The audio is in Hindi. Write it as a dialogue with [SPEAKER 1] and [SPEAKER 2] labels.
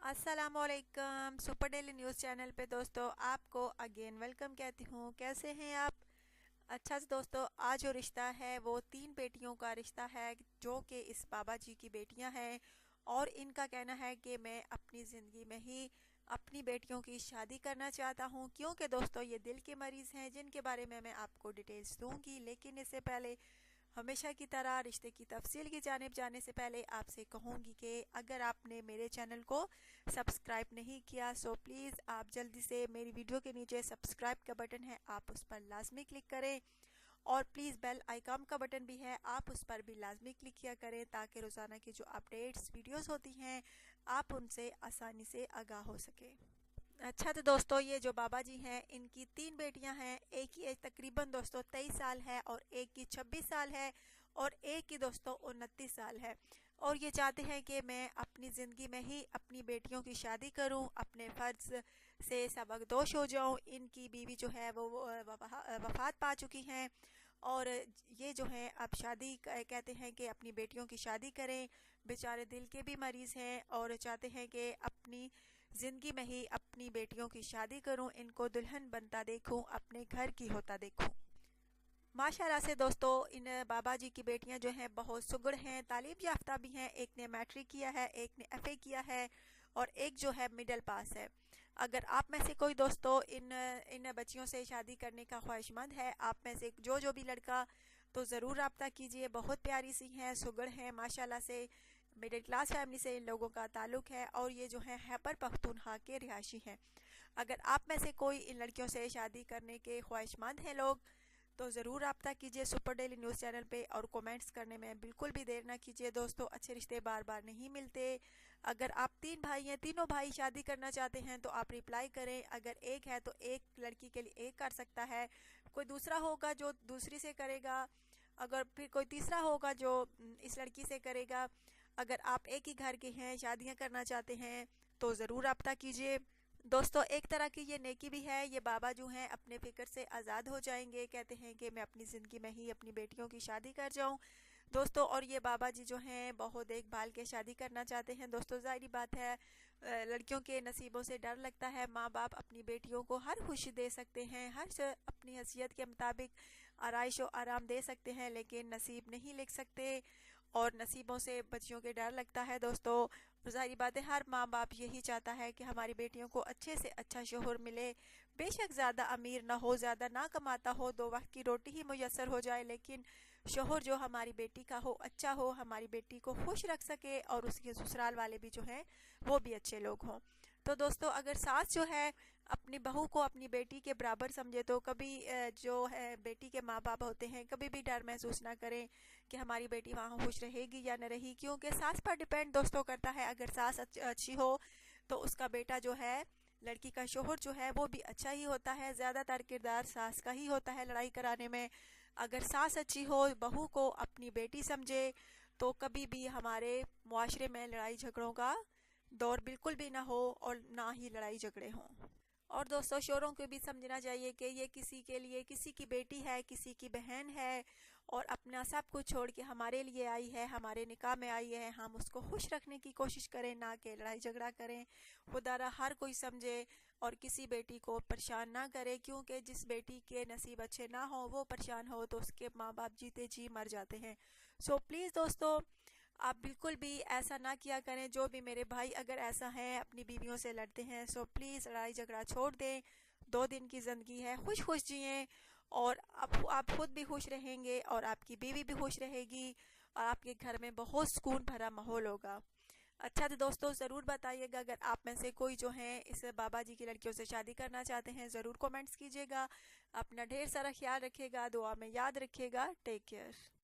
[SPEAKER 1] अस्सलामुअलैकुम सुपर डेली न्यूज़ चैनल पे दोस्तों आपको अगेन वेलकम कहती हूँ। कैसे हैं आप? अच्छा दोस्तों, आज जो रिश्ता है वो 3 बेटियों का रिश्ता है जो कि इस बाबा जी की बेटियां हैं और इनका कहना है कि मैं अपनी ज़िंदगी में ही अपनी बेटियों की शादी करना चाहता हूं, क्योंकि दोस्तों ये दिल के मरीज़ हैं जिनके बारे में मैं आपको डिटेल्स दूंगी। लेकिन इससे पहले हमेशा की तरह रिश्ते की तफसील की जानिब जाने से पहले आपसे कहूँगी कि अगर आपने मेरे चैनल को सब्सक्राइब नहीं किया सो प्लीज़ आप जल्दी से मेरी वीडियो के नीचे सब्सक्राइब का बटन है, आप उस पर लाजमी क्लिक करें और प्लीज़ बेल आइकन का बटन भी है, आप उस पर भी लाजमी क्लिक किया करें ताकि रोज़ाना की जो अपडेट्स वीडियोस होती हैं आप उनसे आसानी से आगाह हो सके। अच्छा तो दोस्तों, ये जो बाबा जी हैं इनकी 3 बेटियां हैं। एक की एज तकरीबन दोस्तों 23 साल है और एक की 26 साल है और एक की दोस्तों 29 साल है। और ये चाहते हैं कि मैं अपनी ज़िंदगी में ही अपनी बेटियों की शादी करूं, अपने फ़र्ज से सबकदोश हो जाऊं। इनकी बीवी जो है वो वफ़ात पा चुकी हैं और ये जो है अब शादी कहते हैं कि अपनी बेटियों की शादी करें। बेचारे दिल के भी मरीज़ हैं और चाहते हैं कि अपनी ज़िंदगी में ही अपनी बेटियों की शादी करूं, इनको दुल्हन बनता देखूं, अपने घर की होता देखूं। माशाल्लाह से दोस्तों इन बाबा जी की बेटियां जो हैं बहुत सुगड़ हैं, तालीम याफ्ता भी हैं। एक ने मैट्रिक किया है, एक ने एफए किया है और एक जो है मिडिल पास है। अगर आप में से कोई दोस्तों इन इन बच्चियों से शादी करने का ख्वाहिशमंद है, आप में से जो भी लड़का, तो ज़रूर रब्ता कीजिए। बहुत प्यारी सी हैं, सुगड़ हैं माशाल्लाह से, मिडिल क्लास फैमिली से इन लोगों का ताल्लुक़ है और ये जो है खैबर पख्तूनख्वा के रिहायशी हैं। अगर आप में से कोई इन लड़कियों से शादी करने के ख्वाहिशमंद हैं लोग, तो ज़रूर रब्ता कीजिए सुपर डेली न्यूज़ चैनल पे और कमेंट्स करने में बिल्कुल भी देर ना कीजिए। दोस्तों अच्छे रिश्ते बार बार नहीं मिलते। अगर आप 3 भाई हैं, तीनों भाई शादी करना चाहते हैं तो आप रिप्लाई करें। अगर एक है तो एक लड़की के लिए एक कर सकता है, कोई दूसरा होगा जो दूसरी से करेगा, अगर फिर कोई तीसरा होगा जो इस लड़की से करेगा। अगर आप एक ही घर के हैं, शादियां करना चाहते हैं तो ज़रूर रब्ता कीजिए। दोस्तों एक तरह की ये नेकी भी है, ये बाबा जो हैं अपने फिक्र से आज़ाद हो जाएंगे। कहते हैं कि मैं अपनी ज़िंदगी में ही अपनी बेटियों की शादी कर जाऊं दोस्तों। और ये बाबा जी जो हैं बहुत देखभाल के शादी करना चाहते हैं दोस्तों। ज़ाहिर बात है लड़कियों के नसीबों से डर लगता है। माँ बाप अपनी बेटियों को हर खुशी दे सकते हैं, हर अपनी हैसियत के मुताबिक आराइश और आराम दे सकते हैं, लेकिन नसीब नहीं लिख सकते और नसीबों से बच्चियों के डर लगता है दोस्तों। ज़ाहिर बात है हर माँ बाप यही चाहता है कि हमारी बेटियों को अच्छे से अच्छा शोहर मिले, बेशक ज़्यादा अमीर ना हो, ज़्यादा ना कमाता हो, 2 वक्त की रोटी ही मुयस्सर हो जाए, लेकिन शोहर जो हमारी बेटी का हो, अच्छा हो, हमारी बेटी को खुश रख सके और उसके ससुराल वाले भी जो हैं वो भी अच्छे लोग हों। तो दोस्तों अगर सास जो है अपनी बहू को अपनी बेटी के बराबर समझे तो कभी जो है बेटी के माँ बाप होते हैं कभी भी डर महसूस ना करें कि हमारी बेटी वहाँ खुश रहेगी या न रही, क्योंकि सास पर डिपेंड दोस्तों करता है। अगर सास अच्छी हो तो उसका बेटा जो है, लड़की का शोहर जो है वो भी अच्छा ही होता है। ज़्यादातर किरदार सास का ही होता है लड़ाई कराने में। अगर सास अच्छी हो, बहू को अपनी बेटी समझे, तो कभी भी हमारे मुआशरे में लड़ाई झगड़ों का दौर बिल्कुल भी ना हो और ना ही लड़ाई झगड़े हों। और दोस्तों शोरों को भी समझना चाहिए कि ये किसी के लिए, किसी की बेटी है, किसी की बहन है और अपना सब कुछ छोड़ के हमारे लिए आई है, हमारे निकाह में आई है। हम उसको खुश रखने की कोशिश करें, ना कि लड़ाई झगड़ा करें। खुदारा हर कोई समझे और किसी बेटी को परेशान ना करे, क्योंकि जिस बेटी के नसीब अच्छे ना हो वो परेशान हो तो उसके माँ बाप जीते जी मर जाते हैं। सो प्लीज़ दोस्तों आप बिल्कुल भी ऐसा ना किया करें। जो भी मेरे भाई अगर ऐसा है अपनी बीवियों से लड़ते हैं सो प्लीज़ लड़ाई झगड़ा छोड़ दें। 2 दिन की ज़िंदगी है, खुश खुश जिएं और आप खुद भी खुश रहेंगे और आपकी बीवी भी खुश रहेगी और आपके घर में बहुत सुकून भरा माहौल होगा। अच्छा तो दोस्तों ज़रूर बताइएगा अगर आप में से कोई जो है इस बाबा जी की लड़कियों से शादी करना चाहते हैं, ज़रूर कमेंट्स कीजिएगा। अपना ढेर सारा ख्याल रखिएगा, दुआ में याद रखिएगा। Take care.